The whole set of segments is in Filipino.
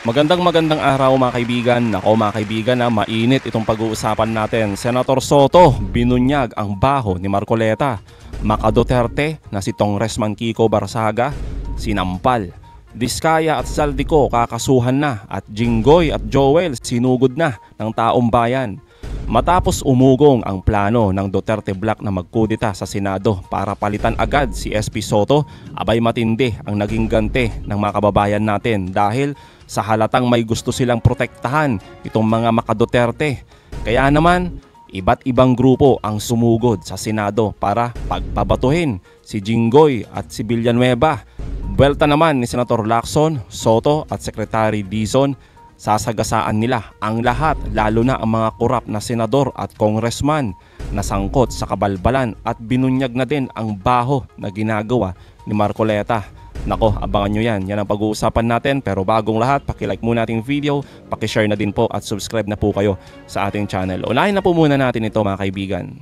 Magandang araw mga kaibigan. Nako mga kaibigan, mainit itong pag-uusapan natin. Senator Soto, binunyag ang baho ni Marcoleta. Maka Duterte na si Congressman Kiko Barsaga, sinampal. Diskaya at Saldico kakasuhan na at Jinggoy at Joel sinugod na ng taong bayan. Matapos umugong ang plano ng Duterte Black na magkudita sa Senado para palitan agad si SP Soto, abay matindi ang naging ganti ng mga kababayan natin dahil sa halatang may gusto silang protektahan itong mga maka-Duterte. Kaya naman, iba't ibang grupo ang sumugod sa Senado para pagbabatuhin si Jinggoy at si Villanueva. Buwelta naman ni Senator Lacson, Soto at Secretary Dizon. Sasagasaan nila ang lahat, lalo na ang mga korap na senador at congressman na sangkot sa kabalbalan at binunyag na din ang baho na ginagawa ni Marcoleta. Nako, abangan nyo yan. Yan ang pag-uusapan natin. Pero bagong lahat, pakilike muna ating video, pakishare na din po at subscribe na po kayo sa ating channel. Unahin na po muna natin ito mga kaibigan.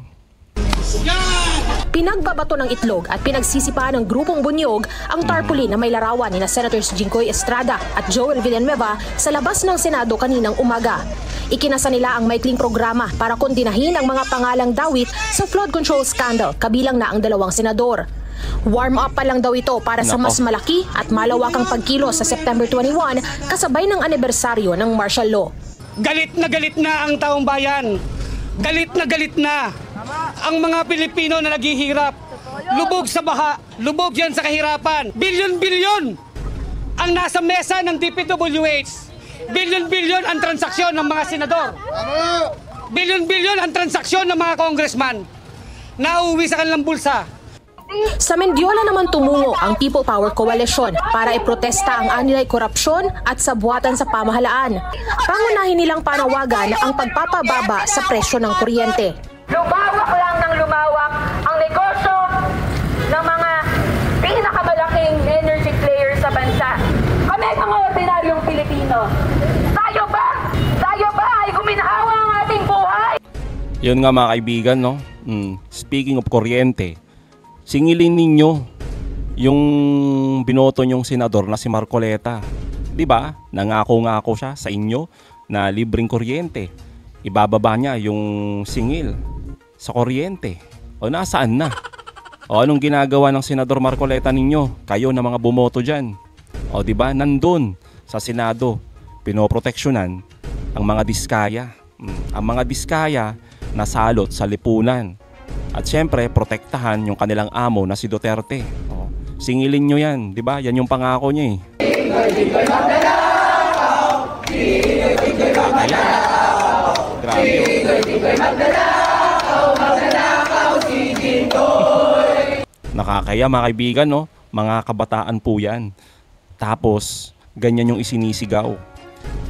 Pinagbabato ng itlog at pinagsisipahan ng grupong Bunyog ang tarpaulin na may larawan ni Senators Jinggoy Estrada at Joel Villanueva sa labas ng Senado kaninang umaga. Ikinasa nila ang maikling programa para kondinahin ang mga pangalang dawit sa flood control scandal, kabilang na ang dalawang senador. Warm up pa lang daw ito para sa mas malaki at malawakang pagkilos sa September 21 kasabay ng anibersaryo ng martial law. Galit na ang taong bayan. Galit na ang mga Pilipino na naghihirap. Lubog sa baha, lubog yan sa kahirapan. Bilyon-bilyon ang nasa mesa ng DPWH. Bilyon-bilyon ang transaksyon ng mga senador. Bilyon-bilyon ang transaksyon ng mga congressman na uuwi sa kanilang bulsa. Sa Mendiola naman tumungo ang People Power Coalition para iprotesta ang anilay korupsyon at sabuatan sa pamahalaan. Pangunahin nilang panawagan ang pagpapababa sa presyo ng kuryente. Lumawak lang ng lumawak ang negosyo ng mga pinakamalaking energy players sa bansa. Kami mga ordinaryong Pilipino. Tayo ba ay guminahawa ang ating buhay? Yun nga mga kaibigan, no? Speaking of kuryente, singilin ninyo yung binoto nyong senador na si Marcoleta. 'Di ba? Nangako siya sa inyo na libreng kuryente. Ibababa niya yung singil sa kuryente. O nasaan na? O anong ginagawa ng Senador Marcoleta ninyo? Kayo na mga bumoto dyan. O diba? Nandun sa Senado, pinoproteksyonan ang mga diskaya. Ang mga diskaya na salot sa lipunan. At syempre, protektahan yung kanilang amo na si Duterte. O, singilin nyo yan. Diba? Yan yung pangako niya eh. Grabe. Nakakaya mga kaibigan, no? Mga kabataan po yan. Tapos, ganyan yung isinisigaw.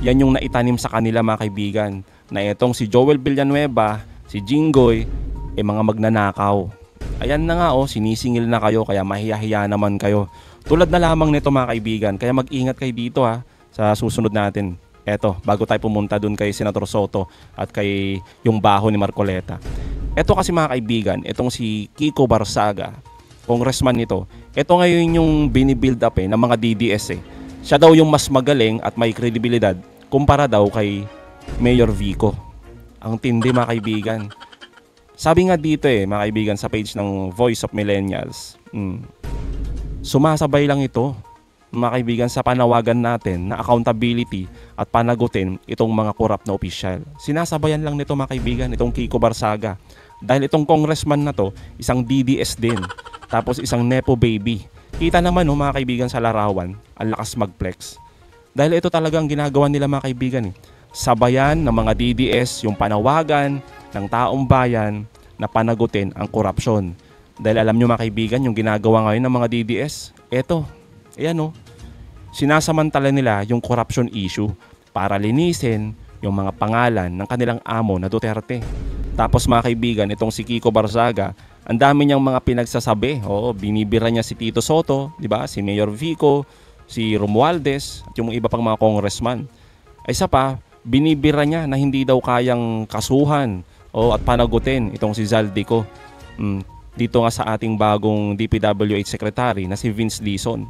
Yan yung naitanim sa kanila mga kaibigan. Na itong si Joel Villanueva, si Jinggoy, mga magnanakaw. Ayan na nga sinisingil na kayo kaya mahiyahiya naman kayo. Tulad na lamang nito mga kaibigan. Kaya mag-ingat kayo dito sa susunod natin. Eto, bago tayo pumunta dun kay Senator Soto at kay yung baho ni Marcoleta. Eto kasi mga kaibigan, etong si Kiko Barsaga, congressman nito, eto ngayon yung binibuild up ng mga DDS Siya daw yung mas magaling at may kredibilidad kumpara daw kay Mayor Vico. Ang tindi mga kaibigan. Sabi nga dito mga kaibigan sa page ng Voice of Millennials, sumasabay lang ito mga kaibigan sa panawagan natin na accountability at panagutin itong mga korap na opisyal. Sinasabayan lang nito mga kaibigan, itong Kiko Barsaga. Dahil itong congressman na to, isang DDS din. Tapos isang Nepo baby. Kita naman mga kaibigan sa larawan, ang lakas mag-flex. Dahil ito talagang ginagawa nila mga kaibigan. Sabayan ng mga DDS yung panawagan ng taong bayan na panagutin ang korupsyon. Dahil alam nyo mga kaibigan, yung ginagawa ngayon ng mga DDS, eto. Ayan sinasamantala nila yung corruption issue para linisin yung mga pangalan ng kanilang amo na Duterte. Tapos mga kaibigan, itong si Kiko Barsaga, ang dami niyang mga pinagsasabi. Binibira niya si Tito Soto, di ba? Si Mayor Vico, si Romualdez, at yung iba pang mga congressman. Ay isa pa, binibira niya na hindi daw kayang kasuhan at panagutin itong si Zaldico. Dito nga sa ating bagong DPWH Secretary na si Vince Dizon.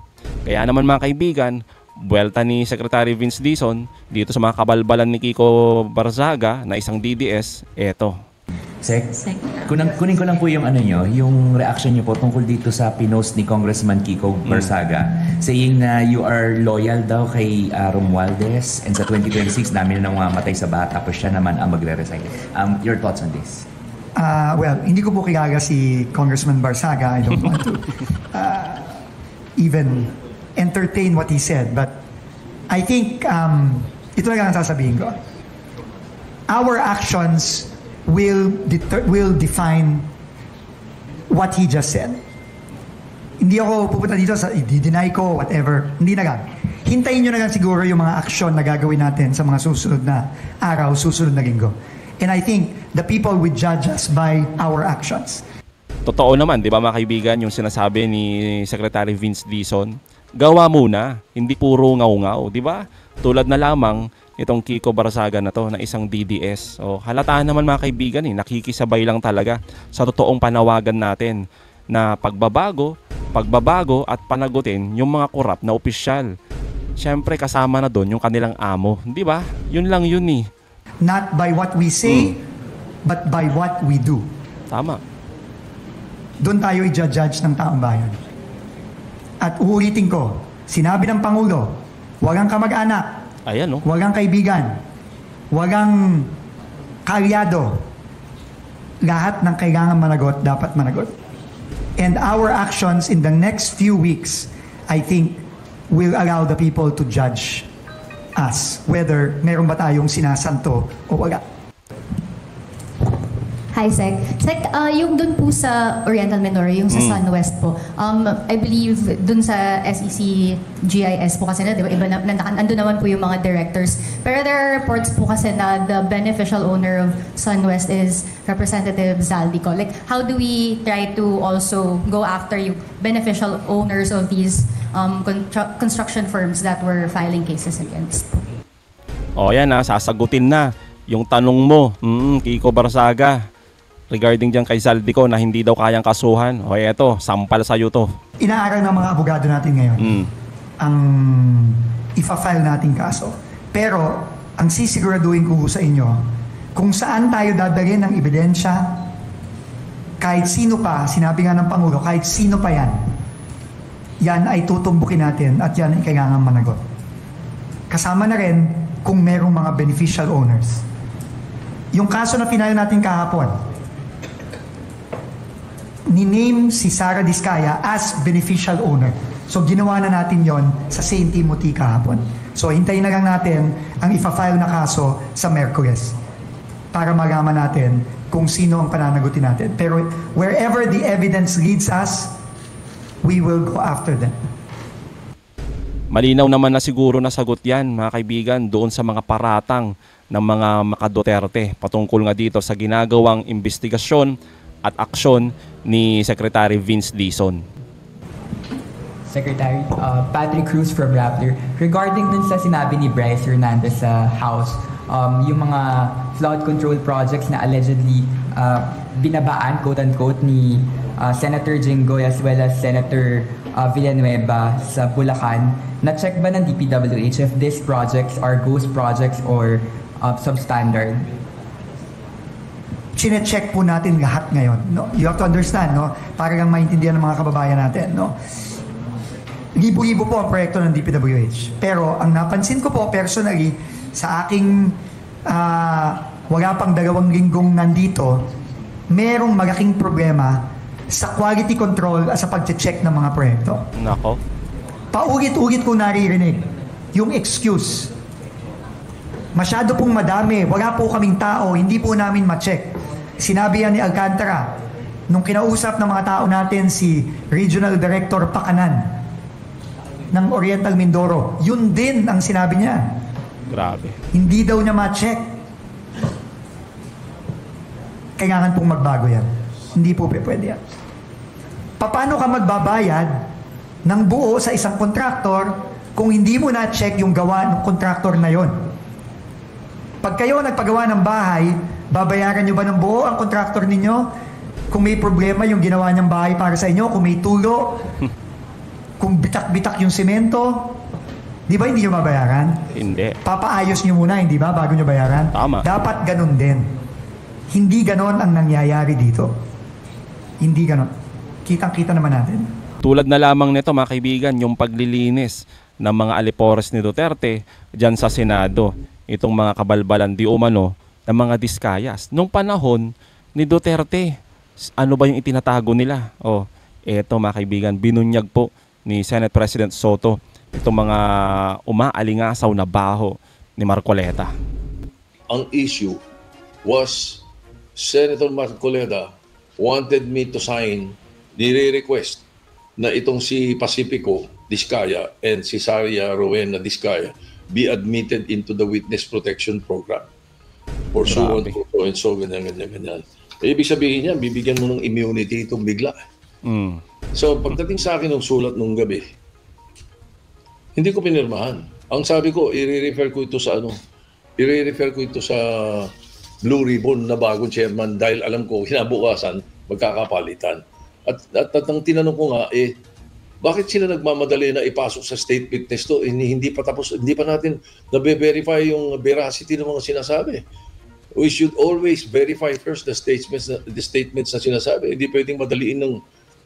Kaya naman mga kaibigan, buwelta ni Secretary Vince Dizon dito sa mga kabalbalan ni Kiko Barzaga na isang DDS, eto. Sec, kunin ko lang po yung yung reaction niyo po tungkol dito sa pinost ni Congressman Kiko Barzaga saying na you are loyal daw kay Romualdez and sa 2026 dami na namamatay sa baha tapos siya naman ang magre-resign. Your thoughts on this? Well, hindi ko po kilala si Congressman Barzaga. I don't want to even entertain what he said. But I think, ito lang ang sasabihin ko. Our actions will define what he just said. Hindi ako pupunta dito sa i-deny ko, whatever. Hindi na lang. Hintayin nyo na lang siguro yung mga aksyon na gagawin natin sa mga susunod na araw, susunod na linggo. And I think the people will judge us by our actions. Totoo naman, di ba mga kaibigan, yung sinasabi ni Secretary Vince Dizon, gawa muna, hindi puro ngaw-ngaw, di ba? Tulad na lamang itong Kiko Barzaga na to na isang DDS. O, halata naman mga kaibigan, nakikisabay lang talaga sa totoong panawagan natin na pagbabago at panagutin yung mga korap na opisyal. Siyempre kasama na doon yung kanilang amo, di ba? Yun lang yun eh. Not by what we say, but by what we do. Tama. Doon tayo i-judge ng taong bayan. At uulitin ko, sinabi ng Pangulo, walang kamag-anak, Ayan, no? walang kaibigan, walang kalyado. Lahat ng kailangan managot, dapat managot. And our actions in the next few weeks, I think, will allow the people to judge us whether meron ba tayong sinasanto o wala. Hi, Sec. Sec, yung dun po sa Oriental Mindoro, yung sa SunWest po, I believe dun sa SEC GIS po kasi na, di ba, iba na, andun naman po yung mga directors. Pero there are reports po kasi na the beneficial owner of SunWest is Representative Zaldico. Like, how do we try to also go after yung beneficial owners of these construction firms that were filing cases against? O yan sasagutin na yung tanong mo, Kiko Barzaga, regarding dyan kay Zaldico na hindi daw kayang kasuhan. O eto, sampal sa'yo to. Inaaral ng mga abogado natin ngayon ang ifa-file nating kaso. Pero, ang sisiguraduhin ko sa inyo, kung saan tayo dadalhin ng ebidensya, kahit sino pa, sinabi nga ng Pangulo, kahit sino pa yan ay tutumbukin natin at yan ay kailangan managot. Kasama na rin kung merong mga beneficial owners. Yung kaso na pinayo natin kahapon, ni-name si Sara Diskaya as beneficial owner. So ginawa na natin yon sa St. Timothy kahapon. So hintayin na lang natin ang ifa-file na kaso sa Merkules para malaman natin kung sino ang pananagutin natin. Pero wherever the evidence leads us, we will go after them. Malinaw naman na siguro na sagot yan, mga kaibigan, doon sa mga paratang ng mga Duterte patungkol nga dito sa ginagawang investigasyon at aksyon ni Secretary Vince Dizon. Secretary, Patrick Cruz from Rappler. Regarding dun sa sinabi ni Bryce Hernandez sa House, yung mga flood control projects na allegedly binabaan, quote-unquote, ni Senator Jinggoy as well as Senator Villanueva sa Bulacan, na-check ba ng DPWH if these projects are ghost projects or substandard? Chine-check po natin lahat ngayon. No? You have to understand, no? Para lang maintindihan ng mga kababayan natin. No? Libo-libo po ang proyekto ng DPWH. Pero ang napansin ko po personally, sa aking wala pang 2 linggong nandito, merong malaking problema sa quality control at sa pag-check ng mga proyekto. Nako. Paulit-ulit ko naririnig yung excuse. Masyado pong madami, wala po kaming tao, hindi po namin ma-check. Sinabi yan ni Alcantara, nung kinausap ng mga tao natin si Regional Director Pakanan ng Oriental Mindoro, yun din ang sinabi niya. Grabe. Hindi daw niya ma-check. Kailangan pong magbago yan. Hindi po pwede yan. Paano ka magbabayad ng buo sa isang kontraktor kung hindi mo na-check yung gawa ng kontraktor na yon? Pag kayo nagpagawa ng bahay, babayaran nyo ba ng buo ang kontraktor ninyo? Kung may problema yung ginawa niyang bahay para sa inyo, kung may tulo, kung bitak-bitak yung semento, Di ba hindi nyo mabayaran? Hindi. Papaayos nyo muna, hindi ba, bago nyo bayaran? Tama. Dapat ganun din. Hindi ganon ang nangyayari dito. Hindi ganon. Kitang-kita naman natin. Tulad na lamang nito mga kaibigan, yung paglilinis ng mga alipores ni Duterte dyan sa Senado. Itong mga kabalbalan di umano ng mga diskayas. Nung panahon ni Duterte, ano ba yung itinatago nila? Eto mga kaibigan, binunyag po ni Senate President Soto itong mga umaalingasaw na baho ni Marcoleta. Ang issue was Senator Marcoleta wanted me to sign, nire-request na itong si Pacifico Diskaya and si Saria Rowena Diskaya be admitted into the Witness Protection Program. Pursuant Grabe. to and so, ganyan. Ibig sabihin niya, bibigyan mo ng immunity itong bigla. So, pagdating sa akin ng sulat nung gabi, hindi ko pinirmahan. Ang sabi ko, i-refer ko ito sa i-refer ko ito sa Blue Ribbon na bagong chairman dahil alam ko, kinabukasan, magkakapalitan. At ang tinanong ko nga, bakit sila nagmamadali na ipasok sa state witness to? Hindi pa tapos, hindi pa natin nabe-verify yung veracity ng mga sinasabi. We should always verify first the statements na sinasabi. Hindi pwedeng madaliin ng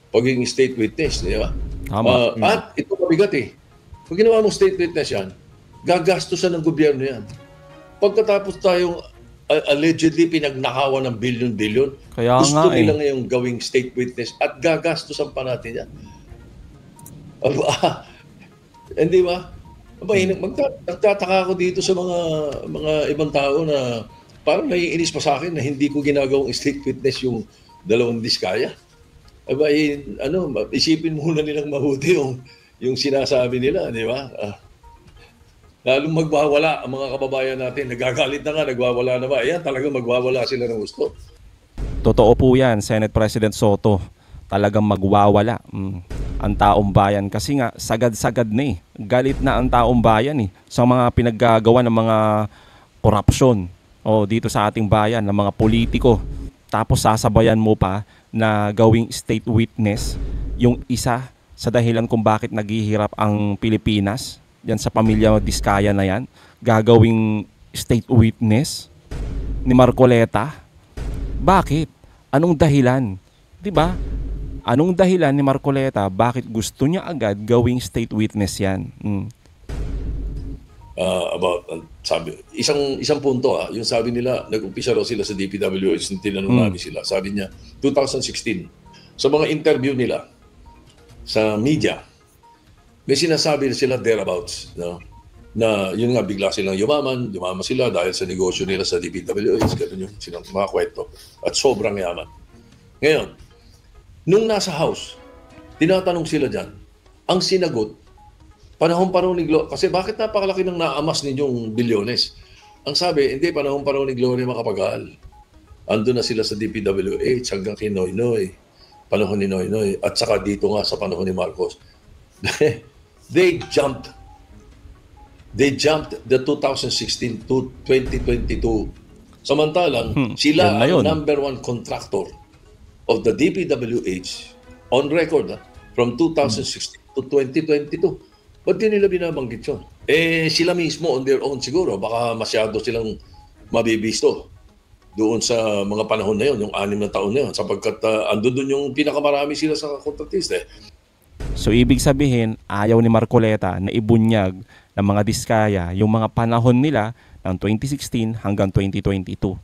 pagiging state witness, di ba? Tama. At ito mabigat Pag ginawa mong state witness yan, gagastusan ng gobyerno yan. Pagkatapos tayong allegedly pinagnakawan ng billion-billion, Kaya gusto nga, nila ngayong gawing state witness at gagastusan pa natin yan. Hindi ba? Nagtataka ako dito sa mga ibang tao na parang naiinis pa sa akin na hindi ko ginagawang state witness yung dalawang diskaya. Isipin muna nilang mabuti yung sinasabi nila, di ba? Lalong magwawala ang mga kababayan natin. Nagagalit na nga, nagwawala na ba? Ayan, talagang magwawala sila ng gusto. Totoo po yan, Senate President Soto. Talagang magwawala ang taong bayan. Kasi nga, sagad-sagad na Galit na ang taong bayan sa mga pinaggagawa ng mga korupsyon dito sa ating bayan, ng mga politiko. Tapos sasabayan mo pa na gawing state witness yung isa sa dahilan kung bakit naghihirap ang Pilipinas, yan sa pamilya Diskaya na yan, gagawing state witness ni Marcoleta. Bakit? Anong dahilan? 'Di ba? Anong dahilan ni Marcoleta bakit gusto niya agad gawing state witness yan? Sabi, isang punto yung sabi nila, nag-umpisa raw sila sa DPWH, tinanong namin sila. Sabi niya, 2016, sa mga interview nila sa media, may sinasabi sila thereabouts, na yun nga, bigla silang yumaman sila dahil sa negosyo nila sa DPWH, ganun yung silang mga kwento, at sobrang yaman. Ngayon, nung nasa house, tinatanong sila dyan, ang sinagot, panahon pa raw ni Gloria, kasi bakit napakalaki ng naamas ninyong bilyones? Ang sabi, hindi, panahon pa raw ni Gloria Macapagal. Ando na sila sa DPWH hanggang kay Noynoy, panahon ni Noynoy, at saka dito nga sa panahon ni Marcos. They jumped the 2016 to 2022. Samantalang, sila ang number one contractor of the DPWH on record from 2016 to 2022. Ba't di nila binabanggit yun? Sila mismo on their own siguro, baka masyado silang mabibisto doon sa mga panahon na yun, yung 6 na taon na yun, sapagkat andun yung pinakamarami sila sa kontratista. So ibig sabihin, ayaw ni Marcoleta na ibunyag ng mga Diskaya yung mga panahon nila ng 2016 hanggang 2022.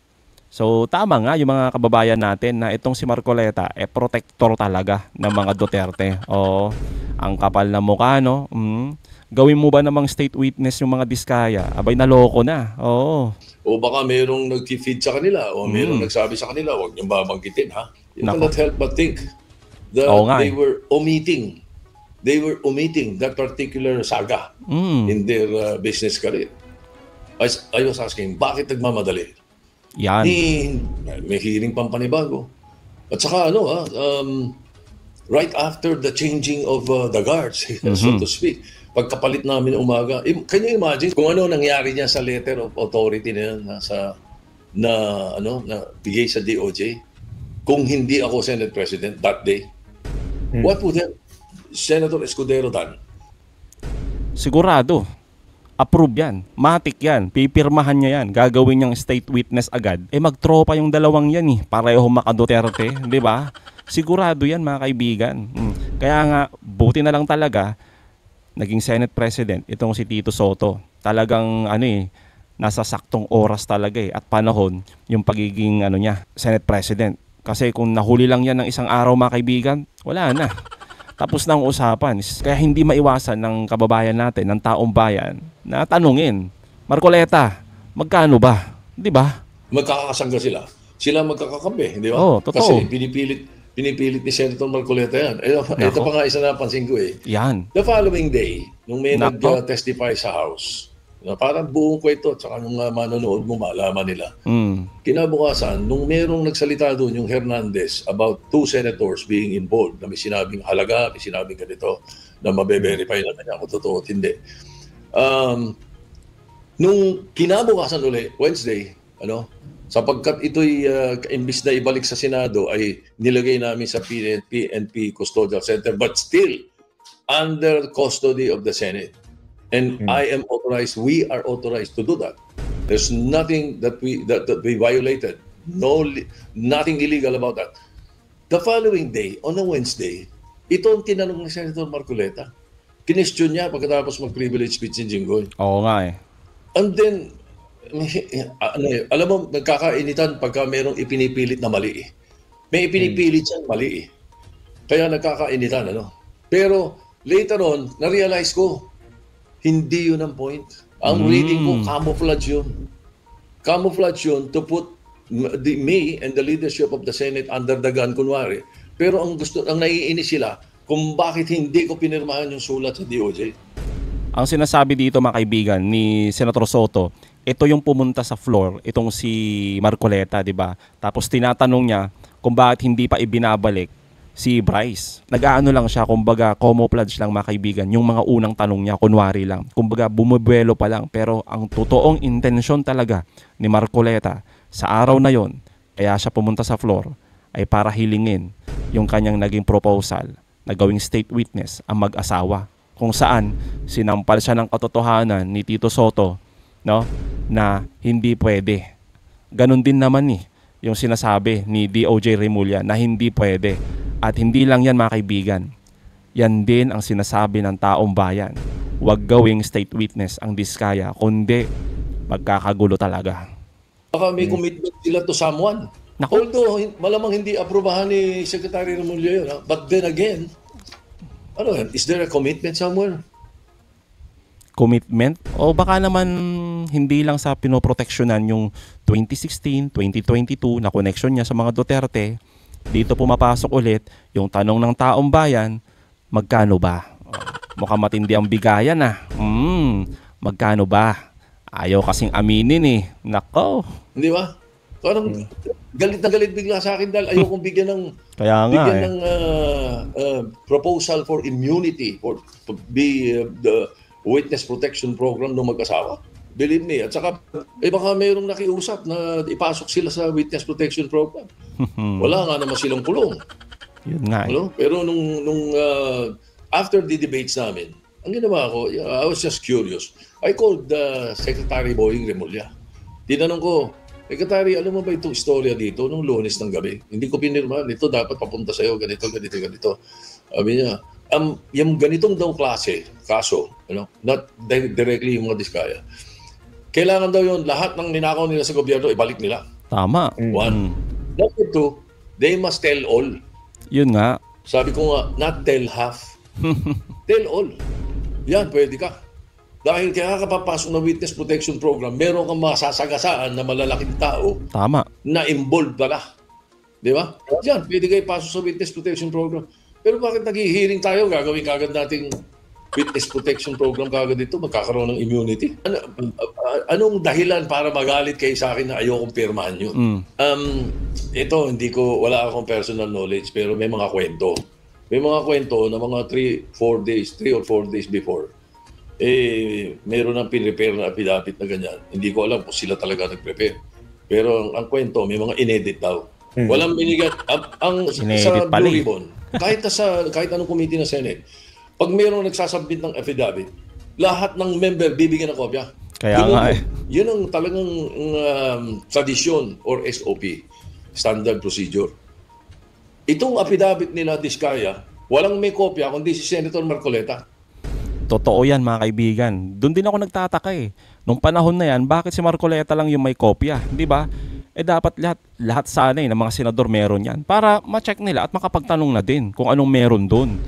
So tama nga yung mga kababayan natin na itong si Marcoleta protector talaga ng mga Duterte. Ang kapal na mukha, no? Gawin mo ba namang state witness yung mga Diskaya? Abay, naloko na. O baka mayroong nag-feed sa kanila o mayroong nagsabi sa kanila, huwag niyong babanggitin, ha? You cannot help but think that they were omitting that particular saga in their business career. I was asking, bakit nagmamadali? Yan. May hearing pampanibago. At saka right after the changing of the guards, so to speak, pagkapalit namin umaga, can you imagine kung ano nangyari niya sa letter of authority na yun, na bigay sa DOJ? Kung hindi ako Senate President that day, what would have Senator Escudero done? Sigurado approve yan. Matik yan. Pipirmahan niya yan. Gagawin niyang state witness agad. Magtropa yung dalawang yan Pareho maka-Duterte. Di ba? Sigurado yan mga kaibigan. Kaya nga, buti na lang talaga, naging Senate President itong si Tito Soto. Talagang nasa saktong oras talaga at panahon yung pagiging niya, Senate President. Kasi kung nahuli lang yan ng isang araw mga kaibigan, wala na. Tapos na ang usapan. Kaya hindi maiwasan ng kababayan natin, ng taong bayan, na tanungin, Marcoleta, magkano ba? Di ba? Magkakasangga sila. Sila magkakakampi, di ba? Oo, totoo. Kasi pinipilit ni Senator Marcoleta yan. Ito pa nga isa napansin ko Yan. The following day, nung may nag-testify sa House, na parang buong kwento at saka nung manonood mo, malaman nila. Kinabukasan, nung merong nagsalita doon yung Hernandez about 2 senators being involved, na may sinabing halaga, may sinabing ganito, na mabe-verify na kanya kung totoo at hindi. Nung kinabukasan uli, Wednesday, sapagkat ito'y imbis na ibalik sa Senado, ay nilagay namin sa PNP Custodial Center, but still under custody of the Senate. And I am authorized, we are authorized to do that. There's nothing that we violated. Nothing illegal about that. The following day, on a Wednesday, ito ang tinanong ni Senator Marcoleta. Kinestyon niya pagkatapos mag-privilege speech si Jinggoy. Oo nga And then, alam mo, nagkakainitan pagka merong ipinipilit na mali May ipinipilit siyang mali Kaya nagkakainitan, Pero, later on, na-realize ko, hindi yun ang point. Ang reading ko, camouflage yun. Camouflage yun to put me and the leadership of the Senate under the gun, kunwari. Pero ang naiinis sila kung bakit hindi ko pinirmahan yung sulat sa DOJ. Ang sinasabi dito mga kaibigan ni Senator Soto, ito yung pumunta sa floor, itong si Marcoleta, di ba? Tapos tinatanong niya kung bakit hindi pa ibinabalik si Bryce. Nag-aano lang siya, kumbaga camouflage lang mga kaibigan, yung mga unang tanong niya, kunwari lang. Kumbaga bumubuelo pa lang, pero ang totoong intensyon talaga ni Marcoleta sa araw na yon, kaya siya pumunta sa floor, ay para hilingin yung kanyang naging proposal na gawing state witness ang mag-asawa. Kung saan sinampal siya ng katotohanan ni Tito Soto, na hindi pwede. Ganon din naman yung sinasabi ni DOJ Remulla na hindi pwede. At hindi lang yan mga kaibigan, yan din ang sinasabi ng taong bayan. Huwag gawing state witness ang Diskaya, kundi magkakagulo talaga. Baka may commitment sila to someone. Although malamang hindi aprobahan ni Secretary Remulla yun. But then again, is there a commitment somewhere? Commitment? O baka naman hindi lang sa pinoproteksyonan yung 2016, 2022 na connection niya sa mga Duterte. Dito pumapasok ulit yung tanong ng taong bayan, magkano ba? Mukhang matindi ang bigayan magkano ba? Ayaw kasing aminin Nako. Hindi ba? Parang galit na galit bigla sa akin dahil ayaw kong bigyan ng proposal for immunity to be the witness protection program ng mag-asawa. Believe me. At saka, baka mayroong nakiusap na ipasok sila sa witness protection program. Wala nga naman silang kulong. Yun nga Pero nung after the debates namin, ang ginawa ko, I was just curious. I called Secretary Boying Remulla. Tinanong ko, Secretary, alam mo ba itong istorya dito nung Lunes ng gabi? Hindi ko pinirmahan. Ito dapat papunta sa'yo, ganito. Sabi niya, yung ganitong daw klase, kaso, not directly yung mga Diskaya, kailangan daw yun, lahat ng ninakaw nila sa gobyerno, ibalik nila. Tama. One. Number two, they must tell all. Yun nga. Sabi ko nga, not tell half. Tell all. Yan, pwede ka. Dahil kaya ka papasok na witness protection program, meron kang masasagasaan na malalaking tao. Tama. Na involved pala. Di ba? Yan, pwede kayo pasok sa witness protection program. Pero bakit nag-hearing tayo, gagawin kagad nating witness protection program kagad dito, magkakaroon ng immunity? Anong dahilan para magalit kayo sa akin na ayokong pirmahan yun? Ito, wala akong personal knowledge, pero may mga kwento. May mga kwento na mga 3 or 4 days before, meron ng pinrepair na affidavit na ganyan. Hindi ko alam kung sila talaga nag-prepare. Pero ang kwento, may mga inedit daw. Walang binigyan. Sa Blue Ribbon, kahit anong committee ng Senate, pag mayroong nagsasubmit ng affidavit, lahat ng member bibigyan ng kopya. Kaya Yun nga ang- Yun ang talagang tradisyon or SOP, standard procedure. Itong affidavit nila Diskaya, walang may kopya kundi si Senator Marcoleta. Totoo yan mga kaibigan. Doon din ako nagtataka eh. Nung panahon na yan, bakit si Marcoleta lang yung may kopya? Di ba? Dapat lahat sana ng mga senador meron yan para ma-check nila at makapagtanong na din kung anong meron doon.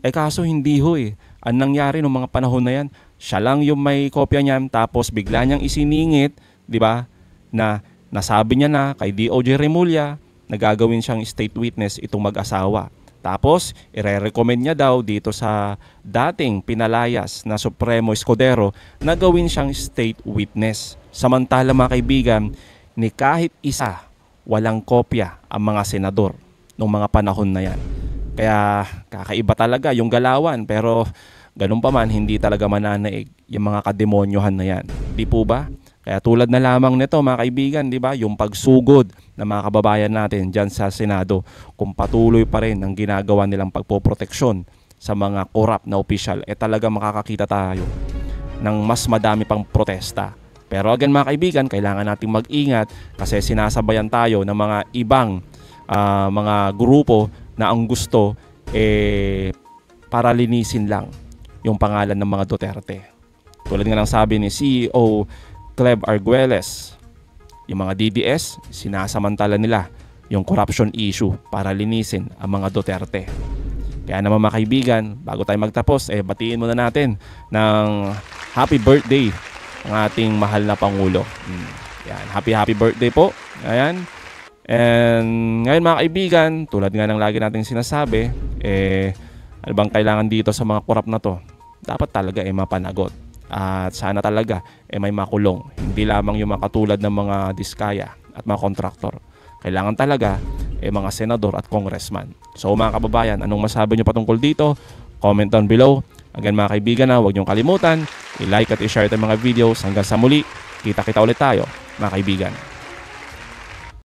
Kaso hindi ho eh. Ang nangyari nung mga panahon na yan, siya lang yung may kopya niyan tapos bigla niyang isiningit, di ba? Na nasabi niya na kay DOJ Remulla na gagawin siyang state witness itong mag-asawa. Tapos, ire-recommend niya daw dito sa dating pinalayas na Supremo Escudero na gawin siyang state witness. Samantala mga kaibigan, ni kahit isa walang kopya ang mga senador nung mga panahon na yan. Kaya kakaiba talaga yung galawan pero ganun pa man hindi talaga mananaig yung mga kademonyohan na yan. Di po ba? Kaya tulad na lamang nito mga kaibigan, di ba? Yung pagsugod ng mga kababayan natin dyan sa Senado kung patuloy pa rin ang ginagawa nilang pagpoproteksyon sa mga korap na opisyal, talaga makakakita tayo ng mas madami pang protesta. Pero again mga kaibigan, kailangan nating mag-ingat kasi sinasabayan tayo ng mga ibang mga grupo na ang gusto para linisin lang yung pangalan ng mga Duterte. Tulad nga ng sabi ni CEO Cleb Arguelles, yung mga DDS, sinasamantala nila yung corruption issue para linisin ang mga Duterte. Kaya naman mga kaibigan, bago tayo magtapos, batiin muna natin ng happy birthday ang ating mahal na Pangulo. Yan, happy birthday po. Ayan. And ngayon mga kaibigan, tulad nga ng lagi nating sinasabi, ano bang kailangan dito sa mga korap na to? Dapat talaga mapanagot. At sana talaga may makulong. Hindi lamang yung mga katulad ng mga Diskaya at mga kontraktor. Kailangan talaga mga senador at congressman. So mga kababayan, anong masabi nyo patungkol dito? Comment down below. Again mga kaibigan, huwag niyong kalimutan i-like at i-share itong mga videos. Hanggang sa muli, kita ulit tayo mga kaibigan.